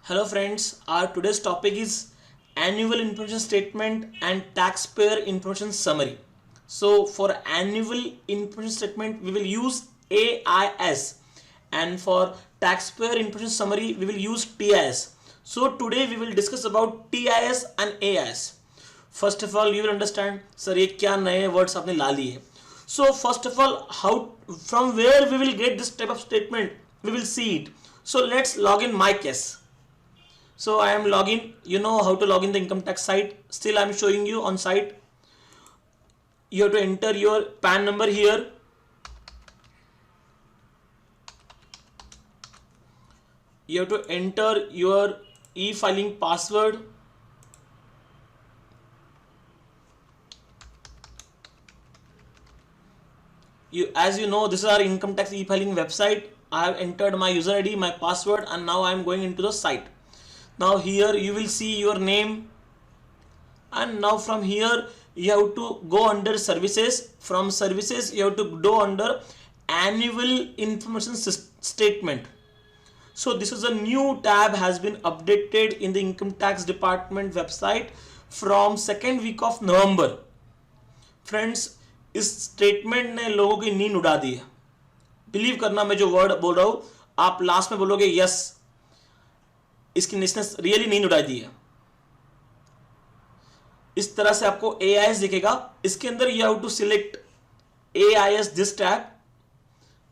Hello friends, our today's topic is annual information statement and taxpayer information summary. So for annual information statement we will use AIS and for taxpayer information summary we will use TIS. So today we will discuss about TIS and AIS. First of all you will understand sir ये क्या नए words आपने ला लिए. So first of all how from where we will get this type of statement we will see it. So let's log in my case. So I am login. You know how to log in the income tax site. Still I am showing you on site. You have to enter your PAN number here. You have to enter your e-filing password. As you know, this is our income tax e-filing website. I have entered my user ID, my password, and now I am going into the site. Now here you will see your name, and now from here you have to go under services. From services you have to go under annual information statement. So this is a new tab has been updated in the income tax department website from second week of November. Friends, इस statement ने लोगों की नींद उड़ा दी है. Believe करना मैं जो वर्ड बोल रहा हूं आप लास्ट में बोलोगे यस, इसकी निस्नेस रियली नींद उड़ा दी है. इस तरह से आपको AIS दिखेगा. इसके अंदर you have to select AIS this tab.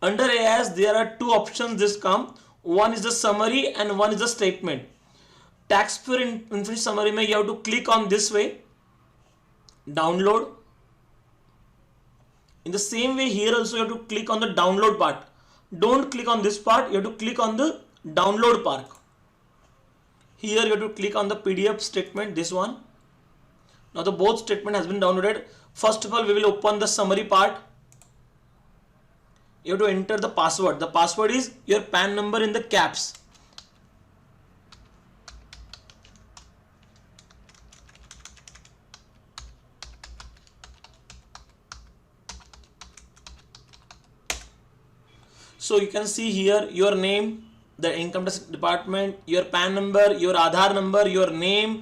Under AIS there are two options this come. One is the summary and one is the statement. Tax payer information summary में you have to click on this way, download. In the same way here also you have to click on the download part. Don't click on this part, you have to click on the download part. Here you have to click on the PDF statement, this one. Now the both statement has been downloaded. First of all we will open the summary part. You have to enter the password. The password is your PAN number in the caps. So you can see here your name, the income tax department, your PAN number, your Aadhaar number, your name,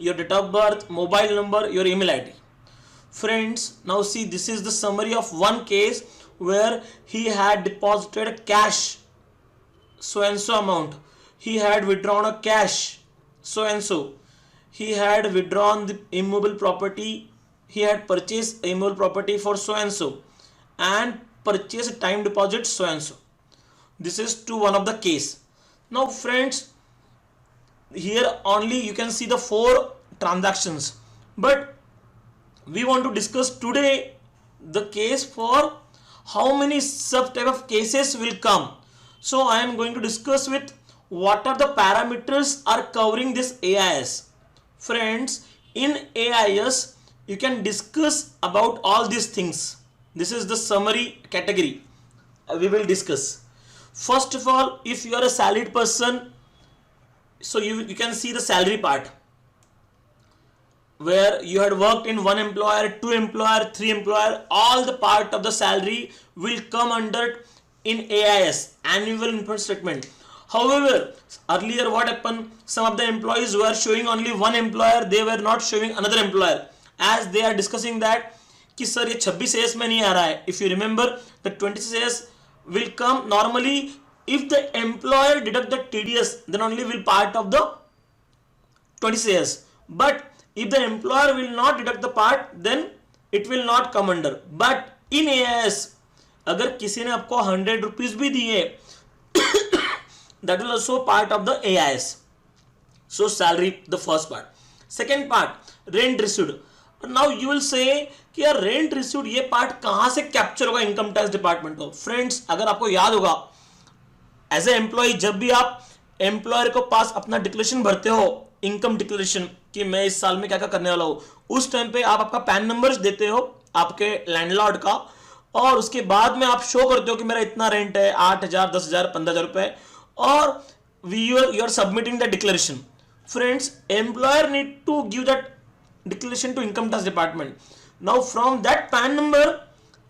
your date of birth, mobile number, your email ID. Friends, now see this is the summary of one case where he had deposited cash so and so amount. He had withdrawn a cash so and so. He had withdrawn the immovable property. He had purchased immovable property for so and so and purchased time deposit so and so. This is to one of the case. Now friends, here only you can see the 4 transactions, but we want to discuss today the case for how many sub type of cases will come. So I am going to discuss with what are the parameters are covering this AIS. Friends, in AIS you can discuss about all these things. This is the summary category we will discuss. First of all, if you are a salaried person, so you can see the salary part where you had worked in 1 employer, 2 employer, 3 employer. All the part of the salary will come under in AIS, annual information statement. However, earlier what happened, some of the employees were showing only one employer, they were not showing another employer, as they are discussing that कि sir ये 26 AS में नहीं आ रहा है. If you remember, the 26 AS will come normally if the employer deduct the TDS, then only will part of the 26 AS. But if the employer will not deduct the part, then it will not come under. But in AIS, अगर किसी ने आपको 100 rupees भी दिए, that will also part of the AIS. So salary, the first part. Second part, rent received. Now you will say कि यार rent received ये part कहां से कैप्चर होगा इनकम टैक्स डिपार्टमेंट को. फ्रेंड्स, अगर आपको याद होगा एज ए एम्प्लॉय, जब भी आप एम्प्लॉयर को पास अपना डिक्लेरेशन भरते हो, इनकम डिक्लेरेशन कि मैं इस साल में क्या क्या करने वाला हूं, उस टाइम पे आप आपका पैन नंबर देते हो आपके लैंडलॉर्ड का, और उसके बाद में आप शो करते हो कि मेरा इतना रेंट है, 8,000, 10,000, 15,000 रुपए, और you are submitting the declaration. Friends, employer need to give that declaration to income tax department. Now from that PAN number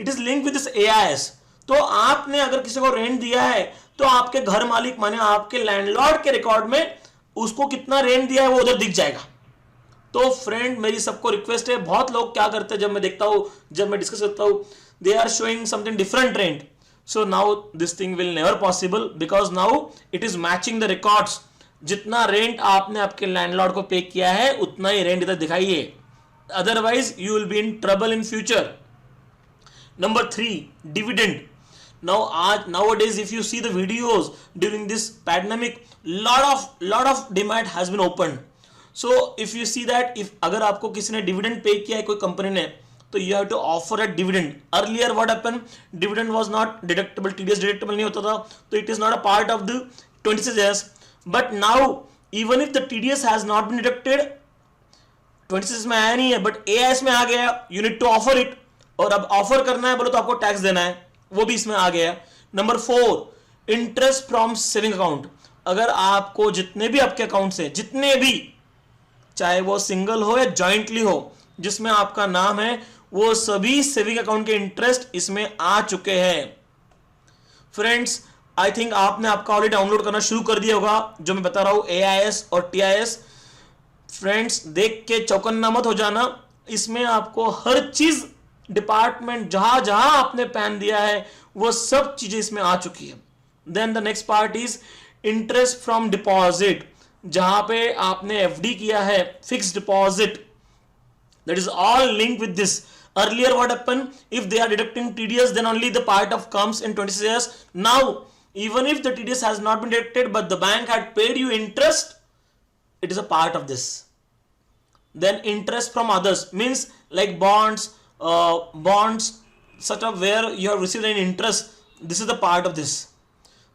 it is linked with this AIS. तो आपने अगर किसी को रेंट दिया है तो आपके घर मालिक माने आपके लैंडलॉर्ड के रिकॉर्ड में उसको कितना रेंट दिया है वो उधर दिख जाएगा। तो फ्रेंड मेरी सबको रिक्वेस्ट है, बहुत लोग क्या करते हैं, जब मैं देखता हूं, जब मैं डिस्कस करता हूं, they are showing something different rent. So now this thing will never possible, because now it is matching the records. जितना रेंट आपने आपके लैंडलॉर्ड को पे किया है उतना ही रेंट इधर दिखाइए, otherwise you will be in trouble in future. Number 3, dividend. Nowadays if you see the videos during this pandemic, lot of demand has been opened. So if you see that, if अगर आपको किसी ने dividend पे किया है कोई company ने, तो you have to offer a dividend. Earlier what happened, dividend was not deductible, TDS deductible नहीं होता था, तो it is not a part of the 26S. But now even if the TDS has not been deducted, 26 में आया नहीं है, but AIS में आ गया, you need to offer it. और अब ऑफर करना है बोलो तो आपको टैक्स देना है, वो भी इसमें आ गया। Number 4, interest from saving account. अगर आपको जितने भी आपके अकाउंट से, जितने भी, चाहे वो सिंगल हो या जॉइंटली हो, जिसमें आपका नाम है, वो सभी सेविंग अकाउंट के इंटरेस्ट इसमें आ चुके हैं। फ्रेंड्स आई थिंक आपने आपका ऑलरेडी डाउनलोड करना शुरू कर दिया होगा, जो मैं बता रहा हूं AIS और TIS। फ्रेंड्स देख के चौकन्ना मत हो जाना, इसमें आपको हर चीज डिपार्टमेंट जहां जहां आपने पैन दिया है वो सब चीजें इसमें आ चुकी है। Then the next part is interest from deposit, जहां पे आपने FD किया है, fixed deposit, that is all link with this. Earlier what happened, if they are deducting TDS then only the part of comes in 26S. Now even if the TDS has not been deducted but the bank had paid you interest, it is a part of this. Then interest from others means like bonds such of where you have received an interest, this is the part of this.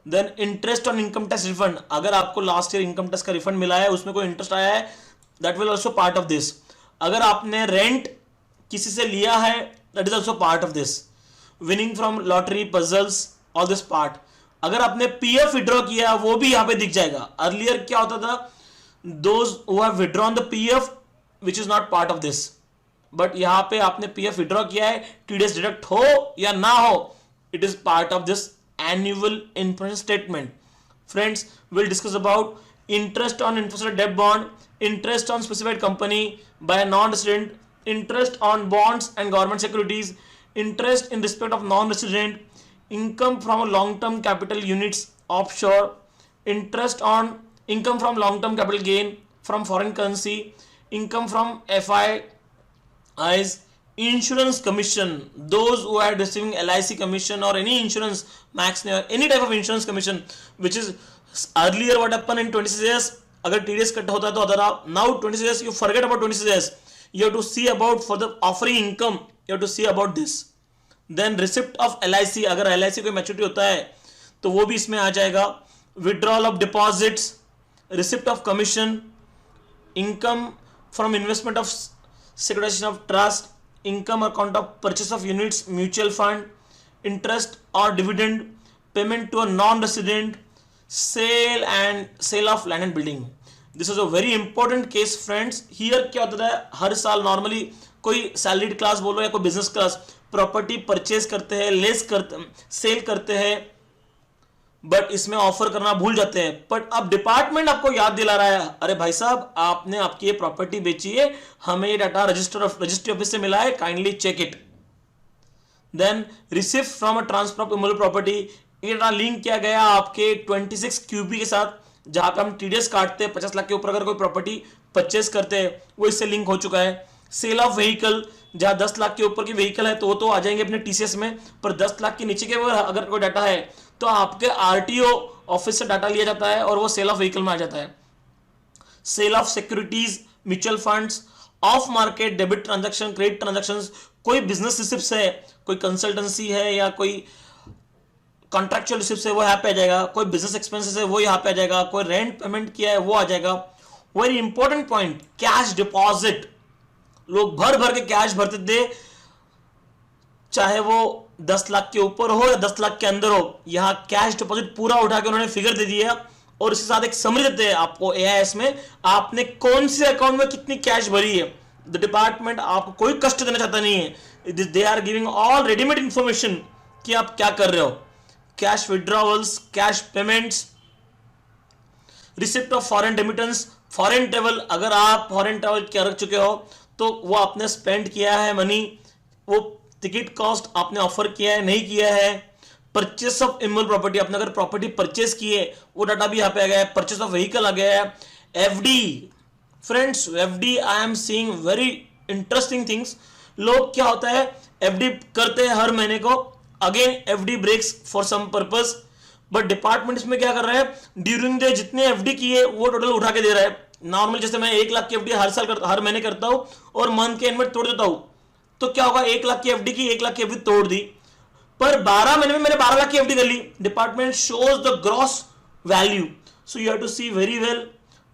Then interest on income tax refund, अगर आपको last year income tax का refund मिला है, उसमें कोई interest आया है, that will also part of this. अगर आपने रेंट किसी से लिया है, that is also part of this. Winning from lottery, puzzles, all this part. अगर आपने PF विड्रॉ किया वो भी यहाँ पे दिख जाएगा। अर्लियर क्या होता था, those who have withdrawn the PF which is not part of this, but यहाँ पे आपने PF विड्रॉ किया है, TDS डिडक्ट हो या ना हो, it is part of this annual information statement. Friends, we'll discuss about interest on infrastructure debt bond, interest on specified company by a non-resident, interest on bonds and government securities, interest in respect of non-resident, income from long-term capital units offshore, interest on income from long-term capital gain from foreign currency, income from FIIs, insurance commission, those who are receiving LIC commission or any insurance, max or any type of insurance commission, which is earlier what happened in 26S, अगर TDS cut होता है तो other आप, now 26S you forget about 26S, you have to see about for the offering income, you have to see about this. Then receipt of LIC, अगर LIC कोई maturity होता है तो वो भी इसमें आ जाएगा। Withdrawal of deposits, receipt of commission, income from investment of securitization of trust, income account of purchase of units, mutual fund, interest or dividend, payment to a non-resident, sale of land and building. This is a very important case friends. Here क्या होता है, हर साल normally कोई salaried class बोलो या कोई business class property purchase करते हैं, सेल करते हैं, बट इसमें ऑफर करना भूल जाते हैं। बट अब डिपार्टमेंट आपको याद दिला रहा है, अरे भाई साहब आपने आपकी ये प्रॉपर्टी बेची है, हमें ये डाटा रजिस्ट्री ऑफिस से मिला है, kindly check it. Then receive from a transfer of immovable property, ये डाटा लिंक किया गया आपके 26 QB के साथ, जहां पे हम TDS काटते हैं 50 लाख के ऊपर अगर कोई प्रॉपर्टी परचेस करते हैं, वो इससे लिंक हो चुका है। सेल ऑफ व्हीकल, जहां 10 लाख के ऊपर की व्हीकल है तो वो तो आ जाएंगे अपने TCS में, पर 10 लाख के नीचे के अगर कोई डाटा है तो आपके RTO ऑफिस से डाटा लिया जाता है और वो सेल ऑफ व्हीकल में आ जाता है। Sale of securities, mutual funds, off market debit transaction, credit transactions, कोई बिजनेस रिसिप्ट्स है, कोई कंसल्टेंसी है या कोई कॉन्ट्रैक्चुअल रिसिप्ट्स है वो यहाँ पे आ जाएगा, कोई बिजनेस एक्सपेंसेस है वो यहाँ पे आ जाएगा, कोई रेंट पेमेंट किया है वो आ जाएगा। Very important point, cash deposit, लोग भर भर के कैश भरते थे, चाहे वो 10 लाख के ऊपर हो या 10 लाख के अंदर हो, यहाँ कैश डिपॉजिट पूरा उठा के उन्होंने फिगर दे दिया और इसके साथ एक समरी देते हैं आपको AIS में, आपने कौन से अकाउंट में कितनी कैश भरी है। द डिपार्टमेंट आपको कोई कष्ट देना चाहता नहीं है, they are giving all readymade information कि आप क्या कर रहे हो। Cash withdrawals, cash payments, receipt of foreign remittance, foreign travel, अगर आप फॉरेन ट्रेवल कर चुके हो तो वो आपने स्पेंड किया है मनी, वो टिकट कॉस्ट आपने ऑफर किया है नहीं किया है। परचेस ऑफ इमोबल प्रॉपर्टी, आपने अगर प्रॉपर्टी परचेस की है वो डाटा भी यहाँ पे आ गया है। परचेस ऑफ व्हीकल आ गया है। FD, friends FD I am seeing very interesting things. लोग क्या होता है एफडी करते हैं हर महीने को, again FD breaks for some purpose, but department इसमें क्या कर रहा है, ड्यूरिंग द जितने एफडी की है वो टोटल उठा के दे रहा है। नॉर्मल जैसे मैं 1 लाख की एफडी हर महीने करता हूं और मंथ के एंड में तोड़ देता हूं, तो क्या होगा 1 लाख की एफडी की 1 लाख की एफडी तोड़ दी, पर 12 महीने में मैंने 12 लाख की एफडी कर ली। Department shows the gross value, so you have to see very well.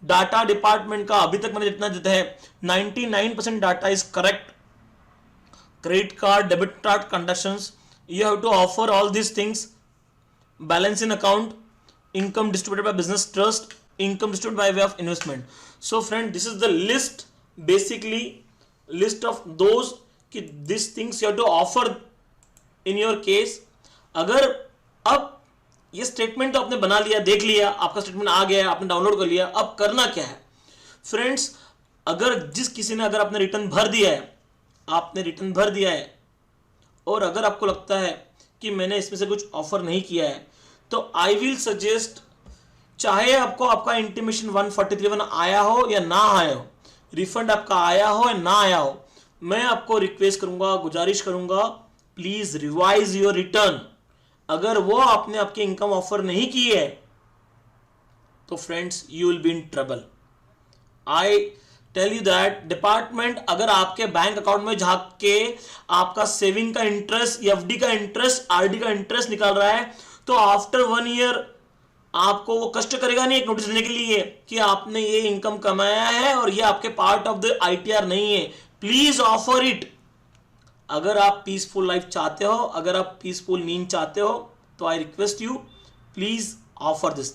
Data department का अभी तक मैंने जितना देता है 99% data is correct. Credit card, debit card conductions, you have to offer all these things. Balance in account, income distributed by business trust, income distributed by way of investment. So friend, this is the list, basically list of those कि these things you have to offer in your case. अगर अब ये statement तो आपने बना लिया, देख लिया, आपका स्टेटमेंट आ गया, आपने डाउनलोड कर लिया, अब करना क्या है फ्रेंड्स, अगर जिस किसी ने अगर आपने रिटर्न भर दिया है, आपने रिटर्न भर दिया है और अगर आपको लगता है कि मैंने इसमें से कुछ ऑफर नहीं किया है, तो आई विल सजेस्ट, चाहे आपको आपका इंटीमेशन 143 आया हो या ना आया हो, रिफंड आपका आया हो या ना आया हो, मैं आपको रिक्वेस्ट करूंगा, गुजारिश करूंगा, प्लीज रिवाइज योर रिटर्न। अगर वो आपने आपके इनकम ऑफर नहीं की है तो friends you will be in trouble. I tell you that department अगर आपके बैंक अकाउंट में झांक के आपका सेविंग का इंटरेस्ट, एफडी का इंटरेस्ट, आरडी का इंटरेस्ट निकाल रहा है, तो आफ्टर 1 ईयर आपको वो कष्ट करेगा नहीं एक नोटिस देने के लिए कि आपने ये इनकम कमाया है और ये आपके पार्ट ऑफ द आईटीआर नहीं है। Please offer it. अगर आप पीसफुल लाइफ चाहते हो, अगर आप पीसफुल नींद चाहते हो, तो I request you please offer this.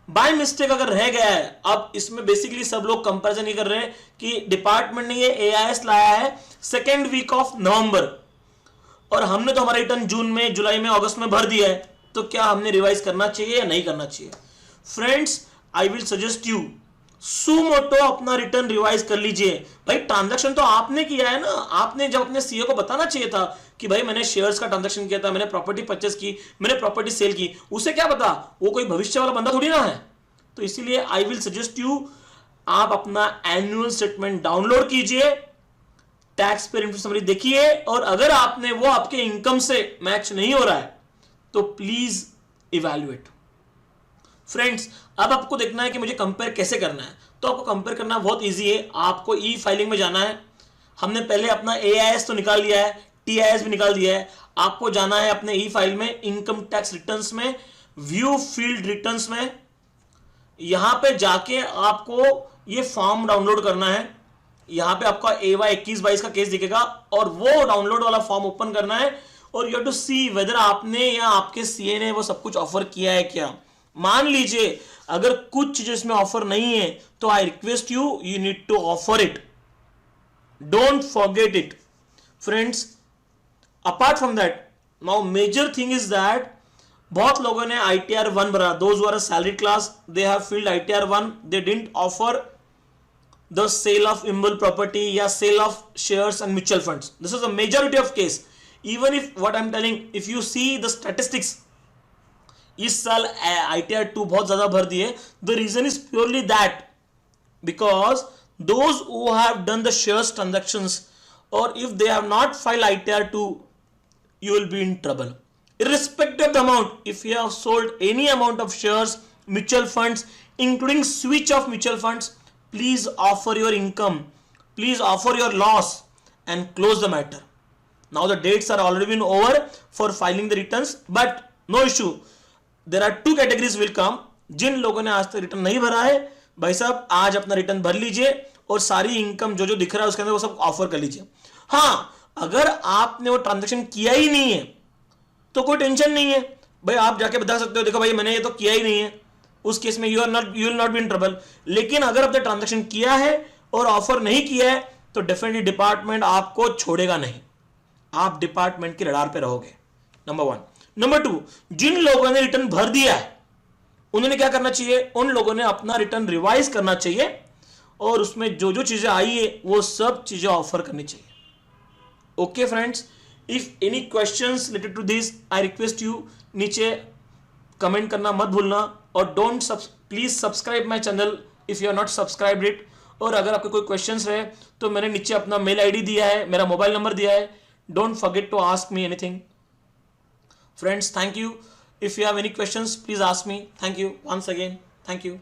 By mistake अगर रह गया है, अब इसमें बेसिकली सब लोग कंपैरिजन नहीं कर रहे हैं कि डिपार्टमेंट ने ये एआईएस लाया है 2nd वीक ऑफ नवंबर और हमने तो हमारा रिटर्न जून में, जुलाई में, अगस्त में भर दिया है, तो क्या हमने रिवाइज करना चाहिए या नहीं करना चाहिए? Friends I will suggest you suo motu अपना रिटर्न रिवाइज कर लीजिए। भाई ट्रांजैक्शन तो आपने किया है ना, आपने जब अपने सीईओ को बताना चाहिए था कि भाई मैंने शेयर्स का ट्रांजैक्शन किया था, मैंने प्रॉपर्टी परचेस की, मैंने प्रॉपर्टी सेल की, उसे क्या पता, वो कोई भविष्य वाला बंदा थोड़ी ना है। तो इसीलिए आई विल सजेस्ट यू, आप अपना एनुअल स्टेटमेंट डाउनलोड कीजिए, टैक्स पेयर इनपुट समरी देखिए, और अगर आपने वो आपके इनकम से मैच नहीं हो रहा है तो प्लीज इवैल्यूएट। फ्रेंड्स अब आपको देखना है कि मुझे कंपेयर कैसे करना है, तो आपको कंपेयर करना बहुत इजी है। आपको ई फाइलिंग में जाना है। हमने पहले अपना एआईएस तो निकाल लिया है, टीआईएस भी निकाल दिया है। आपको जाना है अपने ई फाइल में, इनकम टैक्स रिटर्न्स में, व्यू फील्ड रिटर्न्स में, यहां पे जाके आपको ये फॉर्म डाउनलोड करना है। यहां पे आपका AY 21-22 का केस दिखेगा और वो डाउनलोड वाला फॉर्म ओपन करना है और you have to see whether आपने या आपके सीए ने वो सब कुछ ऑफर किया है क्या। मान लीजिए अगर कुछ चीजें इसमें ऑफर नहीं है तो I request you, you need to offer it, don't forget it friends. Apart from that, now major thing is that बहुत लोगों ने ITR 1 भरा, those who are salary class they have filled ITR 1, they didn't offer the sale of immovable property या sale of shares and mutual funds. This is a majority of case. Even if what I am telling, if you see the statistics, इस साल ITR 2 बहुत ज्यादा भर दिए। The reason is purely that because those who have done the shares transactions, और if they have not file ITR 2, you will be in trouble irrespective of the amount. If you have sold any amount of shares, mutual funds, including switch of mutual funds, please offer your income, please offer your loss and close the matter. Now the dates are already been over for filing the returns, but no issue. There are 2 categories will come. जिन लोगों ने आज तक return नहीं भरा है, भाई साहब आज अपना रिटर्न भर लीजिए और सारी इनकम जो जो दिख रहा है उसके अंदर वो सब ऑफर कर लीजिए। हाँ, अगर आपने वो ट्रांजैक्शन किया ही नहीं है तो कोई टेंशन नहीं है, भाई आप जाके बता सकते हो देखो भाई मैंने ये तो किया ही नहीं है, उस केस में you will not be in trouble. लेकिन अगर आपने ट्रांजैक्शन किया है और ऑफर नहीं किया है तो डेफिनेटली डिपार्टमेंट आपको छोड़ेगा नहीं, आप डिपार्टमेंट के रडार पे रहोगे। नंबर 1। नंबर 2, जिन लोगों ने रिटर्न भर दिया है उन्होंने क्या करना चाहिए, उन लोगों ने अपना रिटर्न रिवाइज करना चाहिए और उसमें जो जो चीजें आई है वो सब चीजें ऑफर करनी चाहिए. Okay friends, if any questions related to this I request you नीचे कमेंट करना मत भूलना, और don't please subscribe my channel if you are not subscribed it. और अगर आपके कोई क्वेश्चंस रहे तो मैंने नीचे अपना मेल आईडी दिया है, मेरा मोबाइल नंबर दिया है. Don't forget to ask me anything. Friends, thank you. If you have any questions, please ask me. Thank you once again. Thank you.